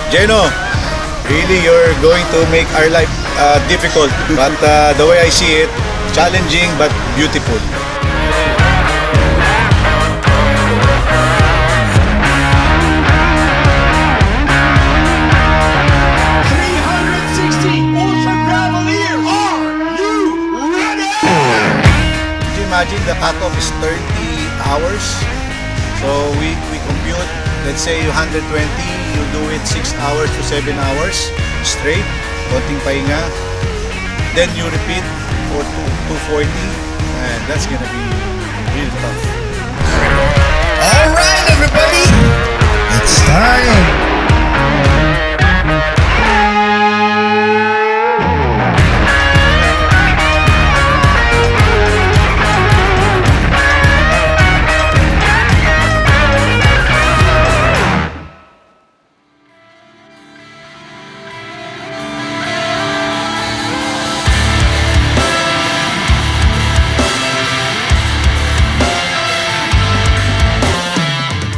Jeno, really you're going to make our life difficult. But the way I see it, challenging but beautiful. Imagine the cutoff is 30 hours. So we compute, let's say 120, you do it 6 hours to 7 hours straight, konting pahinga. Then you repeat for 240, and that's gonna be real tough. All right, everybody, it's time.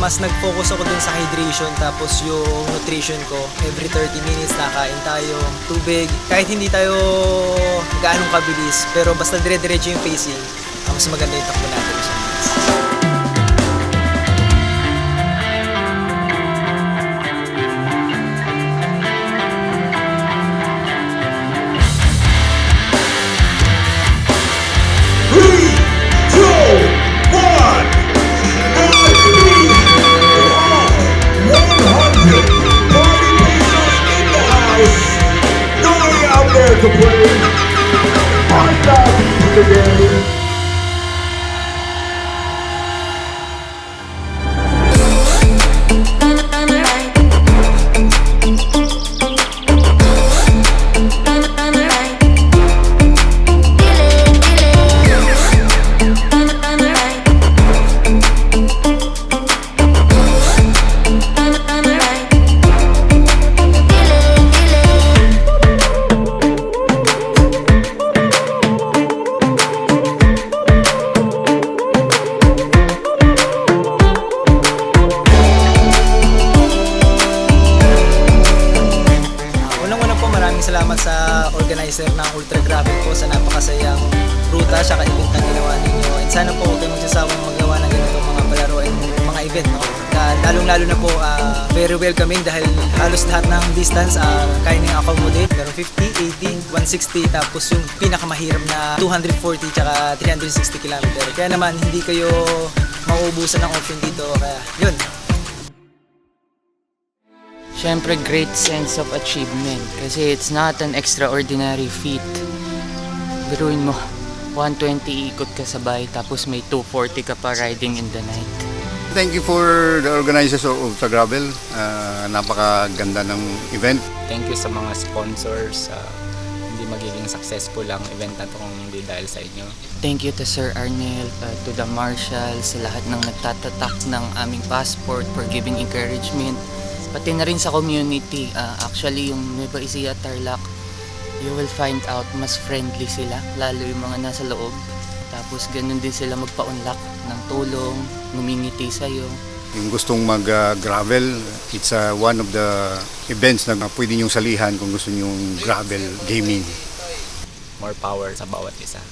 Mas nag-focus ako dun sa hydration, tapos yung nutrition ko. Every 30 minutes nakain tayo, tubig. Kahit hindi tayo gaanong kabilis, pero basta dire-diretso yung pacing, mas maganda yung takbo natin. To play on top today. Salamat sa organizer ng Ultra Gravel po sa napakasayang ruta at event na ginawa ninyo. And sana po kayo magsasawang magawa ng ganitong mga palaro and mga event. No? Lalong-lalo na po very welcoming dahil halos lahat ng distance kaya niyong accommodate. Pero 50, 80, 160 tapos yung pinakamahirap na 240 tsaka 360 km. Kaya naman hindi kayo mauubusan ng option dito. Kaya yun. Siyempre, great sense of achievement kasi it's not an extraordinary feat. Biruin mo, 120 ikot ka sabay tapos may 240 ka pa riding in the night. Thank you for the organizers of Ultra Gravel. Napakaganda ng event. Thank you sa mga sponsors. Hindi magiging successful ang event na ito kung hindi dahil sa inyo. Thank you to Sir Arnel, to the marshals, sa lahat ng nagtatatak ng aming passport for giving encouragement. Pati na rin sa community, actually yung Nueva Ecija Tarlac, you will find out mas friendly sila, lalo yung mga nasa loob. Tapos ganun din sila magpa-unlock ng tulong, ngumingiti sa'yo. Yung gustong mag-gravel, it's one of the events na pwede nyong salihan kung gusto nyong gravel gaming. More power sa bawat isa.